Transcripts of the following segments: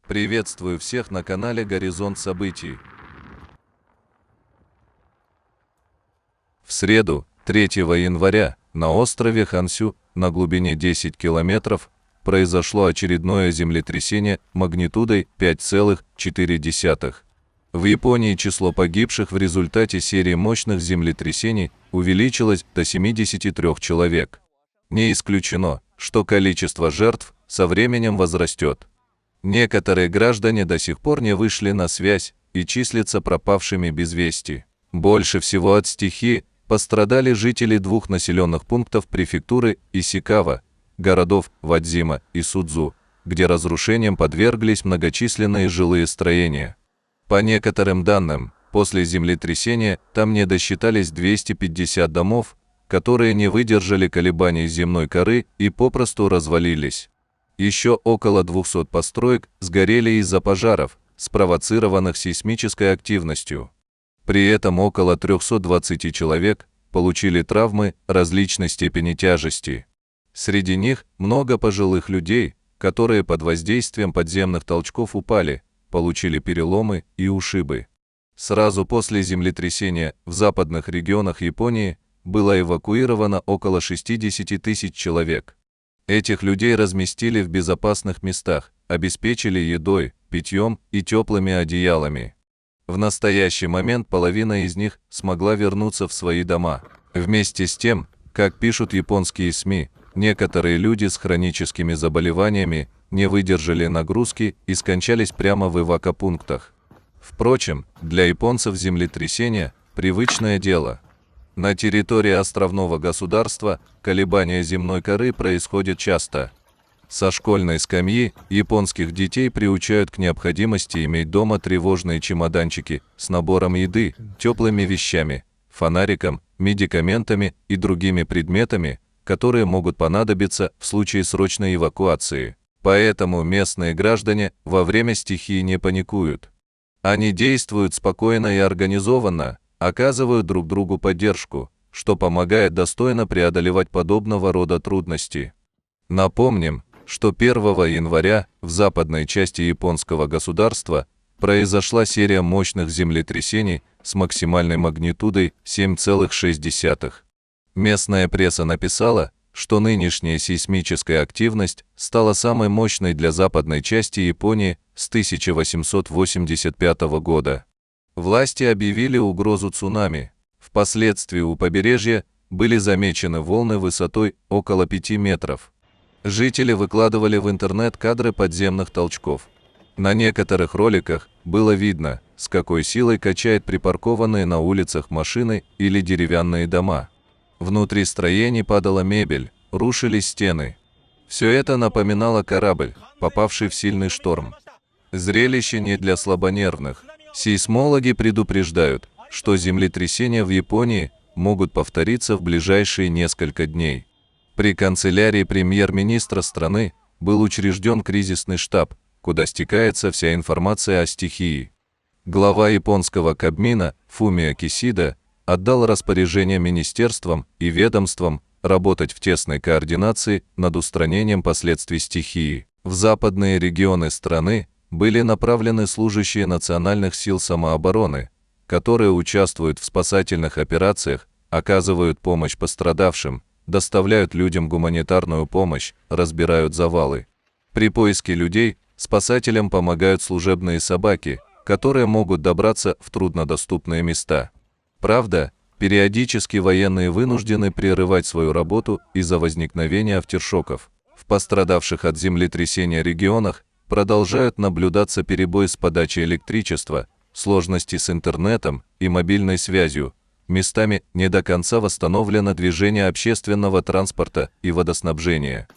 Приветствую всех на канале Горизонт Событий. В среду, 3 января, на острове Хансю, на глубине 10 километров, произошло очередное землетрясение магнитудой 5,4. В Японии число погибших в результате серии мощных землетрясений увеличилось до 73 человек. Не исключено, что количество жертв со временем возрастет. Некоторые граждане до сих пор не вышли на связь и числятся пропавшими без вести. Больше всего от стихии пострадали жители двух населенных пунктов префектуры Исикава, городов Вадзима и Судзу, где разрушениям подверглись многочисленные жилые строения. По некоторым данным, после землетрясения там не досчитались 250 домов, которые не выдержали колебаний земной коры и попросту развалились. Еще около 200 построек сгорели из-за пожаров, спровоцированных сейсмической активностью. При этом около 320 человек получили травмы различной степени тяжести. Среди них много пожилых людей, которые под воздействием подземных толчков упали, получили переломы и ушибы. Сразу после землетрясения в западных регионах Японии было эвакуировано около 60 тысяч человек. Этих людей разместили в безопасных местах, обеспечили едой, питьем и теплыми одеялами. В настоящий момент половина из них смогла вернуться в свои дома. Вместе с тем, как пишут японские СМИ, некоторые люди с хроническими заболеваниями не выдержали нагрузки и скончались прямо в эвакопунктах. Впрочем, для японцев землетрясение – привычное дело. На территории островного государства колебания земной коры происходят часто. Со школьной скамьи японских детей приучают к необходимости иметь дома тревожные чемоданчики с набором еды, теплыми вещами, фонариком, медикаментами и другими предметами, которые могут понадобиться в случае срочной эвакуации. Поэтому местные граждане во время стихии не паникуют. Они действуют спокойно и организованно, оказывают друг другу поддержку, что помогает достойно преодолевать подобного рода трудности. Напомним, что 1 января в западной части японского государства произошла серия мощных землетрясений с максимальной магнитудой 7,6. Местная пресса написала, что нынешняя сейсмическая активность стала самой мощной для западной части Японии с 1885 года. Власти объявили угрозу цунами. Впоследствии у побережья были замечены волны высотой около 5 метров. Жители выкладывали в интернет кадры подземных толчков. На некоторых роликах было видно, с какой силой качает припаркованные на улицах машины или деревянные дома. Внутри строений падала мебель, рушились стены. Все это напоминало корабль, попавший в сильный шторм. Зрелище не для слабонервных. Сейсмологи предупреждают, что землетрясения в Японии могут повториться в ближайшие несколько дней. При канцелярии премьер-министра страны был учрежден кризисный штаб, куда стекается вся информация о стихии. Глава японского Кабмина Фумио Кисида отдал распоряжение министерствам и ведомствам работать в тесной координации над устранением последствий стихии. В западные регионы страны были направлены служащие национальных сил самообороны, которые участвуют в спасательных операциях, оказывают помощь пострадавшим, доставляют людям гуманитарную помощь, разбирают завалы. При поиске людей спасателям помогают служебные собаки, которые могут добраться в труднодоступные места. Правда, периодически военные вынуждены прерывать свою работу из-за возникновения афтершоков. В пострадавших от землетрясения регионах продолжают наблюдаться перебои с подачей электричества, сложности с интернетом и мобильной связью. Местами не до конца восстановлено движение общественного транспорта и водоснабжения.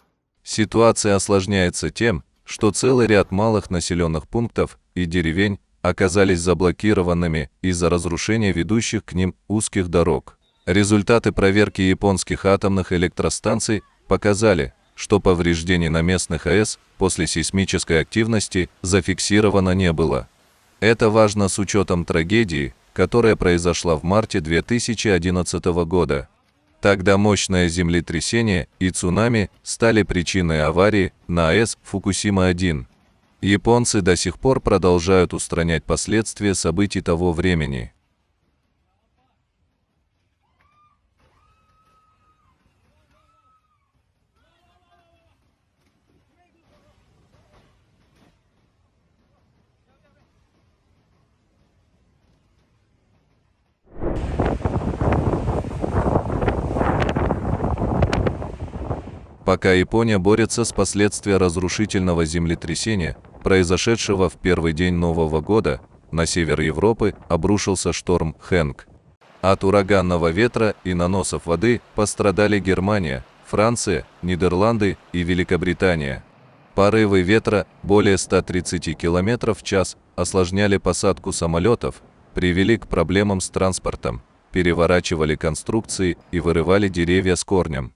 Ситуация осложняется тем, что целый ряд малых населенных пунктов и деревень оказались заблокированными из-за разрушения ведущих к ним узких дорог. Результаты проверки японских атомных электростанций показали, что повреждений на местных АЭС после сейсмической активности зафиксировано не было. Это важно с учетом трагедии, которая произошла в марте 2011 года. Тогда мощное землетрясение и цунами стали причиной аварии на АЭС Фукусима-1. Японцы до сих пор продолжают устранять последствия событий того времени. Пока Япония борется с последствиями разрушительного землетрясения, произошедшего в первый день Нового года, на север Европы обрушился шторм Хэнк. От ураганного ветра и наносов воды пострадали Германия, Франция, Нидерланды и Великобритания. Порывы ветра более 130 км в час осложняли посадку самолетов, привели к проблемам с транспортом, переворачивали конструкции и вырывали деревья с корнем.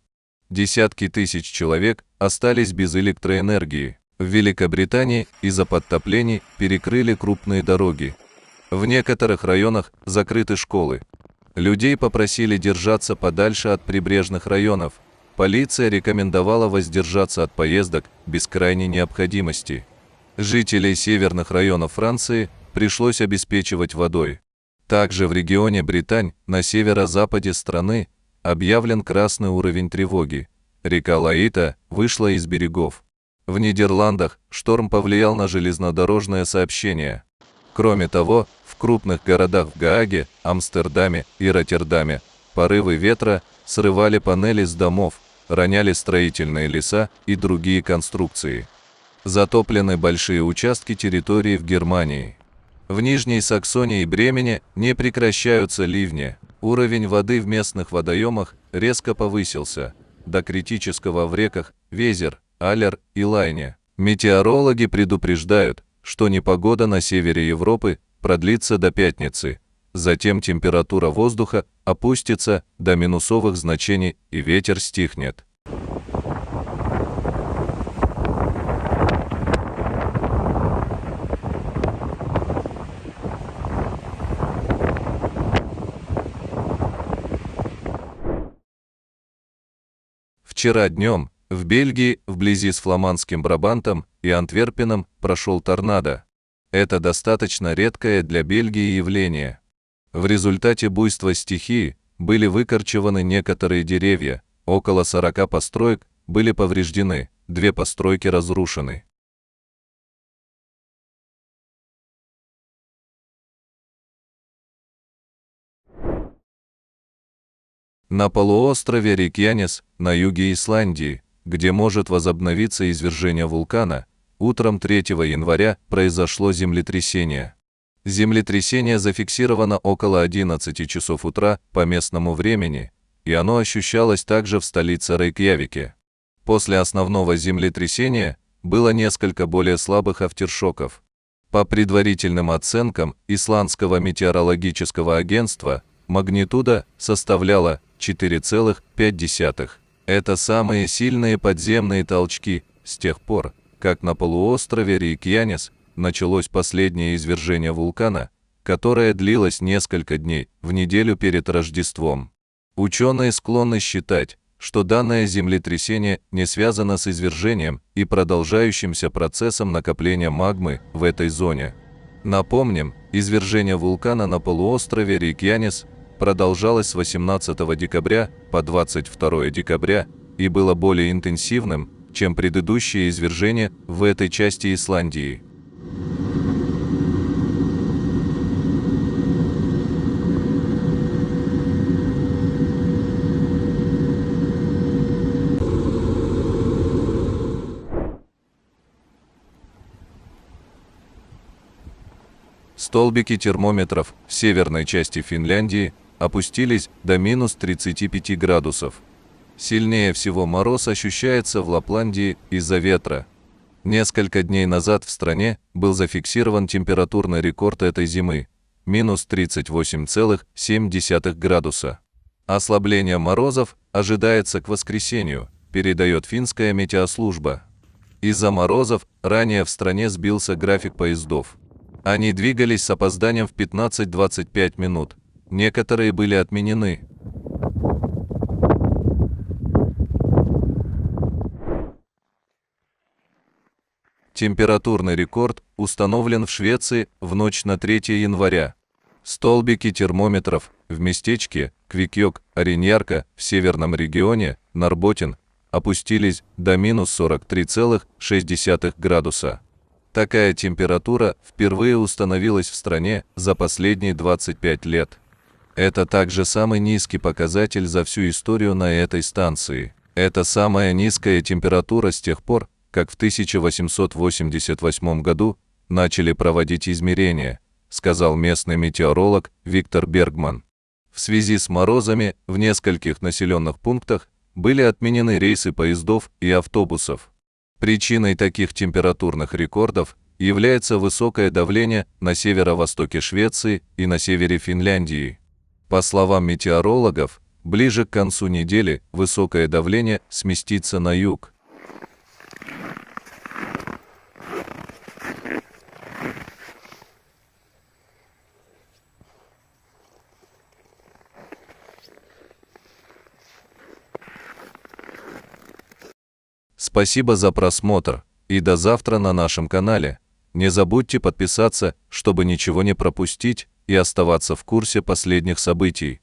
Десятки тысяч человек остались без электроэнергии. В Великобритании из-за подтоплений перекрыли крупные дороги. В некоторых районах закрыты школы. Людей попросили держаться подальше от прибрежных районов. Полиция рекомендовала воздержаться от поездок без крайней необходимости. Жителей северных районов Франции пришлось обеспечивать водой. Также в регионе Британь, на северо-западе страны, объявлен красный уровень тревоги. Река Лаита вышла из берегов. В Нидерландах шторм повлиял на железнодорожное сообщение. Кроме того, в крупных городах в Гааге, Амстердаме и Роттердаме порывы ветра срывали панели с домов, роняли строительные леса и другие конструкции. Затоплены большие участки территории в Германии. В Нижней Саксонии и Бремене не прекращаются ливни. Уровень воды в местных водоемах резко повысился до критического в реках Везер, Аллер и Лайне. Метеорологи предупреждают, что непогода на севере Европы продлится до пятницы. Затем температура воздуха опустится до минусовых значений и ветер стихнет. Вчера днем в Бельгии, вблизи с фламандским Брабантом и Антверпеном, прошел торнадо. Это достаточно редкое для Бельгии явление. В результате буйства стихии были выкорчеваны некоторые деревья, около 40 построек были повреждены, 2 постройки разрушены. На полуострове Рейкьянес, на юге Исландии, где может возобновиться извержение вулкана, утром 3 января произошло землетрясение. Землетрясение зафиксировано около 11 часов утра по местному времени, и оно ощущалось также в столице Рейкьявике. После основного землетрясения было несколько более слабых афтершоков. По предварительным оценкам Исландского метеорологического агентства, магнитуда составляла 4,5. Это самые сильные подземные толчки с тех пор, как на полуострове Рейкьянес началось последнее извержение вулкана, которое длилось несколько дней, в неделю перед Рождеством. Ученые склонны считать, что данное землетрясение не связано с извержением и продолжающимся процессом накопления магмы в этой зоне. Напомним, извержение вулкана на полуострове Рейкьянес продолжалось с 18 декабря по 22 декабря и было более интенсивным, чем предыдущие извержения в этой части Исландии. Столбики термометров в северной части Финляндии опустились до минус 35 градусов. Сильнее всего мороз ощущается в Лапландии из-за ветра. Несколько дней назад в стране был зафиксирован температурный рекорд этой зимы – минус 38,7 градуса. Ослабление морозов ожидается к воскресенью, передает финская метеослужба. Из-за морозов ранее в стране сбился график поездов. Они двигались с опозданием в 15-25 минут. Некоторые были отменены. Температурный рекорд установлен в Швеции в ночь на 3 января. Столбики термометров в местечке Квикьёк-Ориньярка в северном регионе Нарботин опустились до минус 43,6 градуса. Такая температура впервые установилась в стране за последние 25 лет. Это также самый низкий показатель за всю историю на этой станции. Это самая низкая температура с тех пор, как в 1888 году начали проводить измерения, сказал местный метеоролог Виктор Бергман. В связи с морозами в нескольких населенных пунктах были отменены рейсы поездов и автобусов. Причиной таких температурных рекордов является высокое давление на северо-востоке Швеции и на севере Финляндии. По словам метеорологов, ближе к концу недели высокое давление сместится на юг. Спасибо за просмотр и до завтра на нашем канале. Не забудьте подписаться, чтобы ничего не пропустить и оставаться в курсе последних событий.